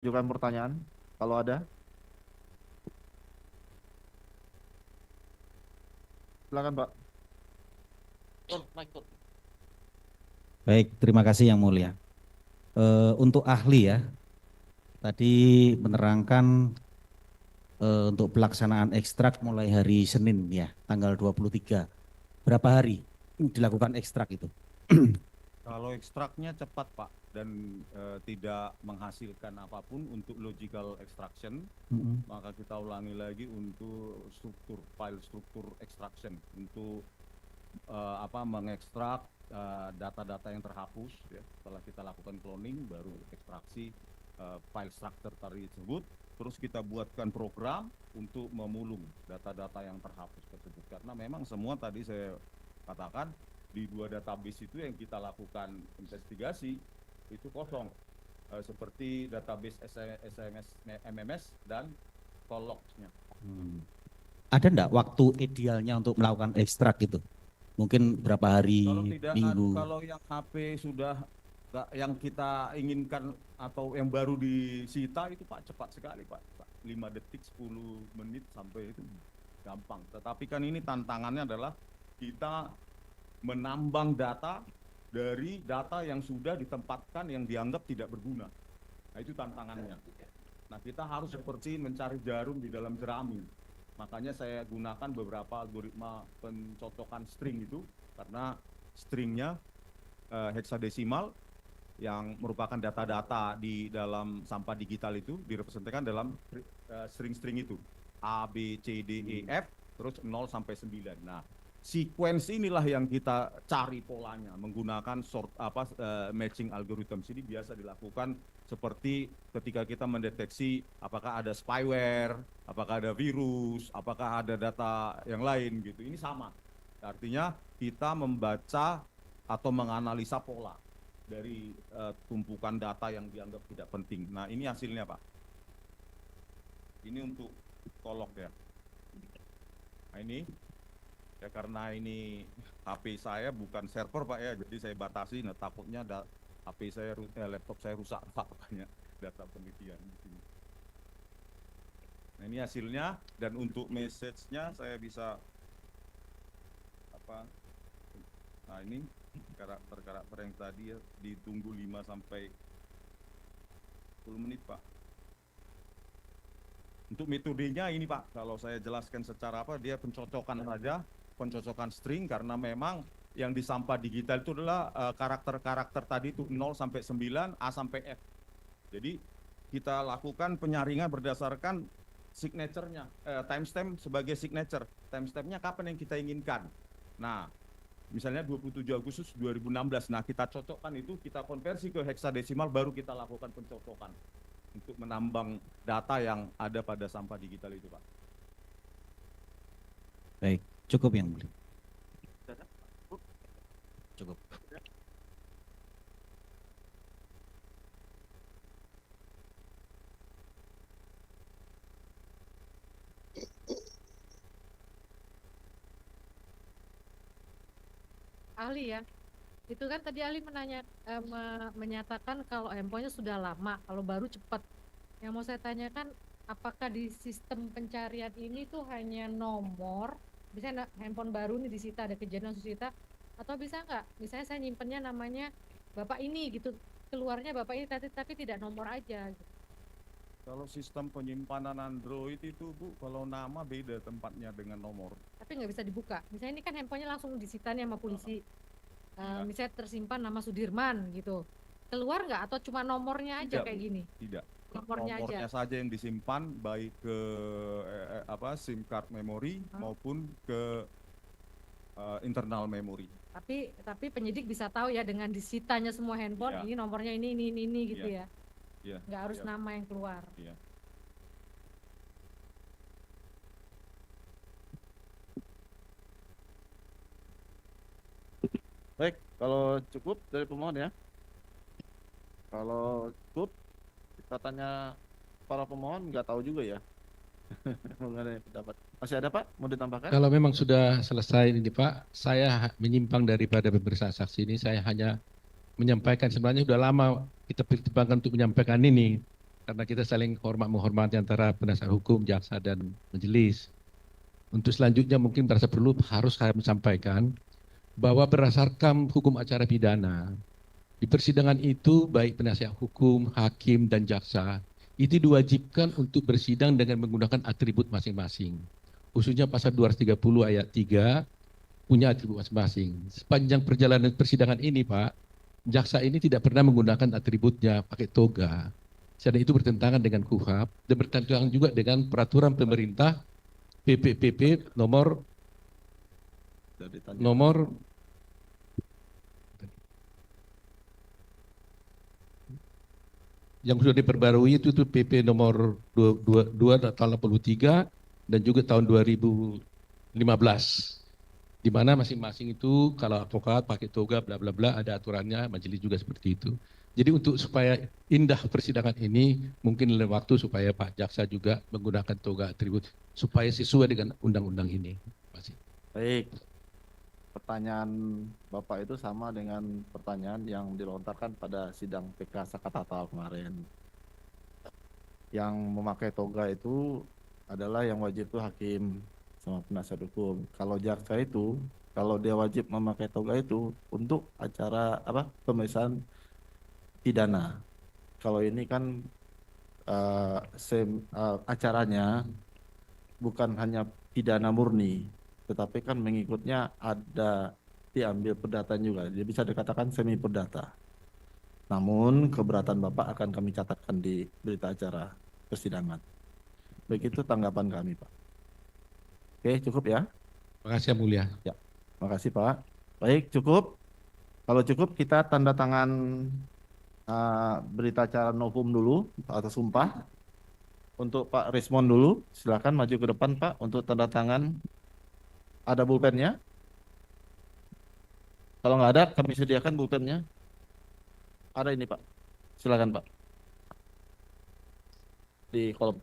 Ajukan pertanyaan kalau ada. Silakan, Pak. Baik, terima kasih Yang Mulia. Untuk ahli ya, tadi menerangkan untuk pelaksanaan ekstrak mulai hari Senin ya, tanggal 23. Berapa hari dilakukan ekstrak itu? Kalau ekstraknya cepat Pak dan tidak menghasilkan apapun untuk logical extraction, maka kita ulangi lagi untuk file struktur extraction untuk mengekstrak data-data yang terhapus ya. Setelah kita lakukan cloning baru ekstraksi file structure tadi tersebut, terus kita buatkan program untuk memulung data-data yang terhapus tersebut, karena memang semua tadi saya katakan di dua database itu yang kita lakukan investigasi itu kosong, seperti database SMS, MMS dan Tolox-nya. Ada enggak waktu idealnya untuk melakukan ekstrak itu? Mungkin berapa hari, Kalau tidak, minggu? kalau yang HP sudah yang kita inginkan atau yang baru disita itu Pak cepat sekali Pak, 5 detik 10 menit sampai itu gampang. Tetapi kan ini tantangannya adalah kita menambang data dari data yang sudah ditempatkan yang dianggap tidak berguna. Nah itu tantangannya. Nah kita harus seperti mencari jarum di dalam jerami. Makanya saya gunakan beberapa algoritma pencocokan string itu, karena stringnya heksadesimal yang merupakan data-data di dalam sampah digital itu direpresentasikan dalam string-string itu A, B, C, D, E, F terus 0 sampai 9. Nah, sequence inilah yang kita cari polanya menggunakan matching algorithm. Ini biasa dilakukan seperti ketika kita mendeteksi apakah ada spyware, apakah ada virus, apakah ada data yang lain gitu. Ini sama. Artinya kita membaca atau menganalisa pola dari tumpukan data yang dianggap tidak penting. Nah, ini hasilnya, Pak. Ini untuk kolok ya. Nah, ini ya karena ini HP saya bukan server Pak ya, jadi saya batasi. Nah, takutnya HP saya, laptop saya rusak Pak, banyak data penelitian di sini. Nah, ini hasilnya, dan untuk message-nya saya bisa apa? Nah, ini karakter-karakter yang tadi ya ditunggu 5 sampai 10 menit Pak. Untuk metodenya ini Pak, kalau saya jelaskan secara apa, dia pencocokan saja, pencocokan string, karena memang yang di sampah digital itu adalah karakter-karakter tadi itu 0 sampai 9, A sampai F. Jadi kita lakukan penyaringan berdasarkan signature-nya, timestamp sebagai signature. Timestamp-nya kapan yang kita inginkan. Nah, misalnya 27 Agustus 2016. Nah, kita cocokkan itu, kita konversi ke heksadesimal, baru kita lakukan pencocokan untuk menambang data yang ada pada sampah digital itu, Pak. Baik, cukup Yang Mulia. Cukup. Ahli ya, itu kan tadi ahli menyatakan kalau handphonenya sudah lama, kalau baru cepat. Yang mau saya tanyakan, apakah di sistem pencarian ini tuh hanya nomor, misalnya handphone baru nih disita, ada kejadian disita, atau bisa nggak, misalnya saya nyimpennya namanya bapak ini gitu, keluarnya bapak ini tapi tidak nomor aja gitu. Kalau sistem penyimpanan Android itu Bu, kalau nama beda tempatnya dengan nomor. Tapi nggak bisa dibuka. Misalnya ini kan handphonenya langsung disita nih sama polisi. Misalnya tersimpan nama Sudirman gitu. Keluar nggak atau cuma nomornya aja Tidak, kayak Bu. gini? Tidak. Nomornya Nomornya aja. saja yang disimpan, baik ke SIM card memori maupun ke internal memori. Tapi penyidik bisa tahu ya dengan disitanya semua handphone, Ya. ini nomornya ini gitu ya. Ya. Nggak harus nama yang keluar. Ya. Baik, kalau cukup dari pemohon ya. Kalau cukup, kita tanya para pemohon, nggak tahu juga ya mengenai pendapat. Masih ada Pak? Mau ditambahkan? Kalau memang sudah selesai ini Pak, saya menyimpang daripada pemeriksaan saksi ini, saya hanya menyampaikan sebenarnya sudah lama kita pertimbangkan untuk menyampaikan ini. karena kita saling hormat menghormati antara penasihat hukum, jaksa dan majelis. Untuk selanjutnya mungkin merasa perlu harus saya sampaikan bahwa berdasarkan hukum acara pidana, di persidangan itu baik penasihat hukum, hakim dan jaksa itu diwajibkan untuk bersidang dengan menggunakan atribut masing-masing. Khususnya pasal 230 ayat 3 punya atribut masing-masing. Sepanjang perjalanan persidangan ini, Pak, jaksa ini tidak pernah menggunakan atributnya pakai toga. Dan itu bertentangan dengan KUHP dan bertentangan juga dengan peraturan pemerintah PPPP nomor yang sudah diperbarui itu PP nomor 22 tahun 83 dan juga tahun 2015, di mana masing-masing itu kalau advokat pakai toga bla bla bla ada aturannya, majelis juga seperti itu. Jadi untuk supaya indah persidangan ini mungkin dalam waktu supaya Pak Jaksa juga menggunakan toga atribut supaya sesuai dengan undang-undang ini. Terima kasih. Baik. Pertanyaan Bapak itu sama dengan pertanyaan yang dilontarkan pada sidang PK Sakatatal kemarin. Yang memakai toga itu adalah yang wajib itu hakim sama penasihat hukum. Kalau jaksa itu, kalau dia wajib memakai toga itu untuk acara pemeriksaan pidana. Kalau ini kan acaranya bukan hanya pidana murni, tetapi kan mengikutnya ada diambil perdataan juga. Dia bisa dikatakan semi perdata. Namun keberatan Bapak akan kami catatkan di berita acara persidangan. Begitu tanggapan kami, Pak. Oke, cukup ya. Terima kasih yang mulia. Ya, makasih Pak. Baik, cukup. Kalau cukup kita tanda tangan berita acara novum dulu atau sumpah. Untuk Pak Rismon dulu, silakan maju ke depan Pak untuk tanda tangan. Ada pulpennya? Kalau nggak ada, kami sediakan pulpennya. Ada ini Pak. Silakan Pak. Di kolom.